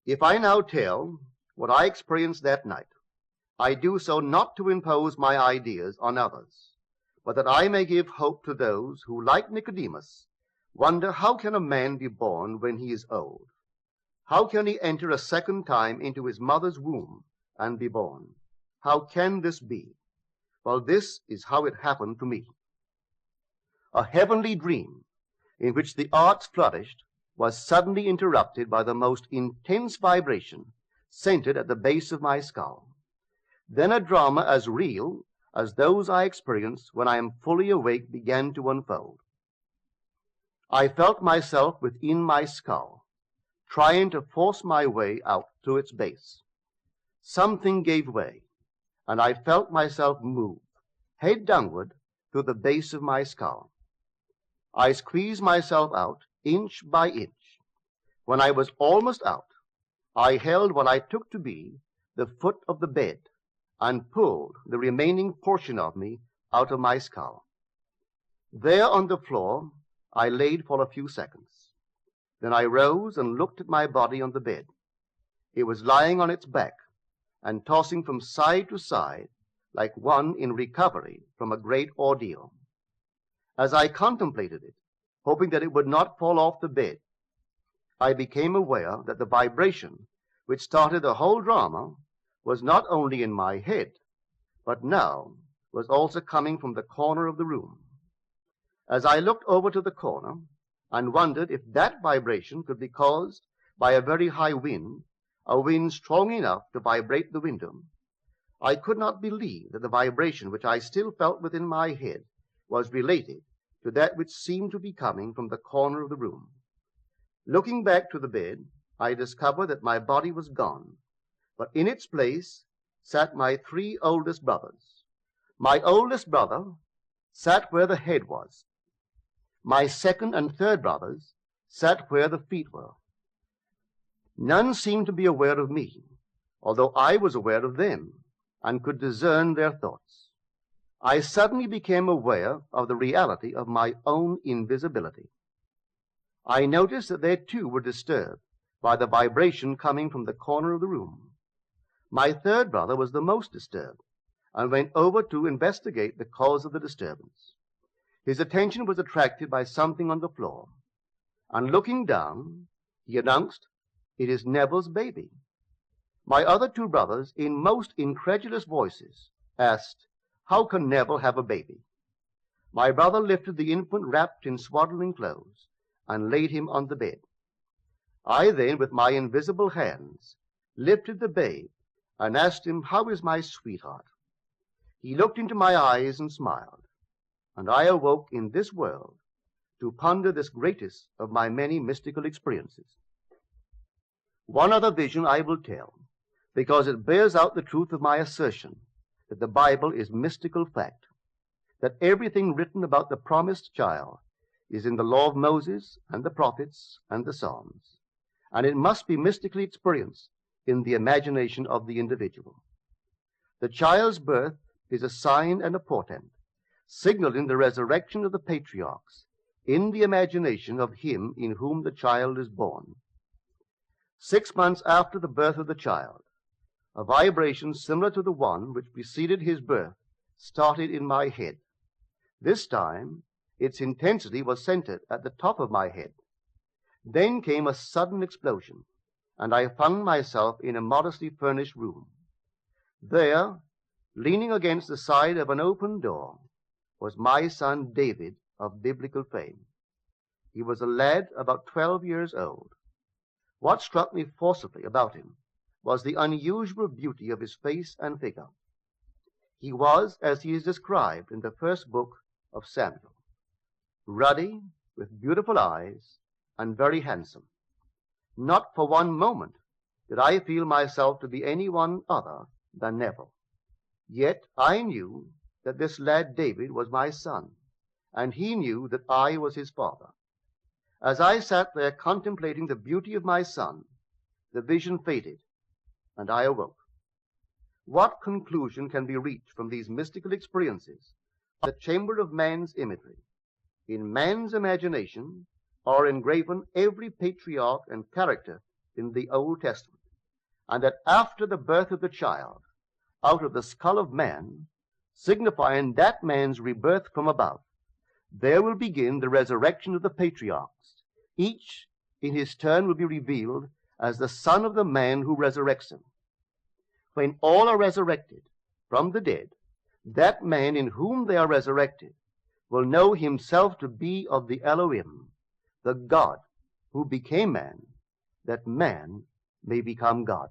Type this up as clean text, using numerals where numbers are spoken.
If I now tell what I experienced that night, I do so not to impose my ideas on others, but that I may give hope to those who, like Nicodemus, wonder how can a man be born when he is old? How can he enter a second time into his mother's womb and be born? How can this be? Well, this is how it happened to me. A heavenly dream in which the arts flourished was suddenly interrupted by the most intense vibration centered at the base of my skull. Then a drama as real as those I experience when I am fully awake began to unfold. I felt myself within my skull, trying to force my way out through its base. Something gave way, and I felt myself move, head downward, through the base of my skull. I squeezed myself out, inch by inch. When I was almost out, I held what I took to be the foot of the bed, and pulled the remaining portion of me out of my skull. There on the floor, I laid for a few seconds. Then I rose and looked at my body on the bed. It was lying on its back and tossing from side to side like one in recovery from a great ordeal. As I contemplated it, hoping that it would not fall off the bed, I became aware that the vibration which started the whole drama was not only in my head, but now was also coming from the corner of the room. As I looked over to the corner and wondered if that vibration could be caused by a very high wind, a wind strong enough to vibrate the window, I could not believe that the vibration which I still felt within my head was related to that which seemed to be coming from the corner of the room. Looking back to the bed, I discovered that my body was gone, but in its place sat my three oldest brothers. My oldest brother sat where the head was. My second and third brothers sat where the feet were. None seemed to be aware of me, although I was aware of them and could discern their thoughts. I suddenly became aware of the reality of my own invisibility. I noticed that they too were disturbed by the vibration coming from the corner of the room. My third brother was the most disturbed and went over to investigate the cause of the disturbance. His attention was attracted by something on the floor, and looking down, he announced, "It is Neville's baby." My other two brothers, in most incredulous voices, asked, "How can Neville have a baby?" My brother lifted the infant wrapped in swaddling clothes and laid him on the bed. I then, with my invisible hands, lifted the babe and asked him, "How is my sweetheart?" He looked into my eyes and smiled, and I awoke in this world to ponder this greatest of my many mystical experiences. One other vision I will tell, because it bears out the truth of my assertion that the Bible is mystical fact, that everything written about the promised child is in the law of Moses and the prophets and the Psalms, and it must be mystically experienced in the imagination of the individual. The child's birth is a sign and a portent, signaling the resurrection of the patriarchs in the imagination of him in whom the child is born. 6 months after the birth of the child, a vibration similar to the one which preceded his birth started in my head. This time, its intensity was centered at the top of my head. Then came a sudden explosion, and I found myself in a modestly furnished room. There, leaning against the side of an open door, was my son David of biblical fame. He was a lad about 12 years old. What struck me forcibly about him was the unusual beauty of his face and figure. He was, as he is described in the first book of Samuel, ruddy, with beautiful eyes, and very handsome. Not for one moment did I feel myself to be anyone other than Neville. Yet I knew that this lad David was my son, and he knew that I was his father. As I sat there contemplating the beauty of my son, the vision faded, and I awoke. What conclusion can be reached from these mystical experiences of the chamber of man's imagery? In man's imagination are engraven every patriarch and character in the Old Testament. and that after the birth of the child, out of the skull of man, signifying that man's rebirth from above, there will begin the resurrection of the patriarchs. Each in his turn will be revealed as the son of the man who resurrects him. When all are resurrected from the dead, that man in whom they are resurrected will know himself to be of the Elohim, the God who became man, that man may become God.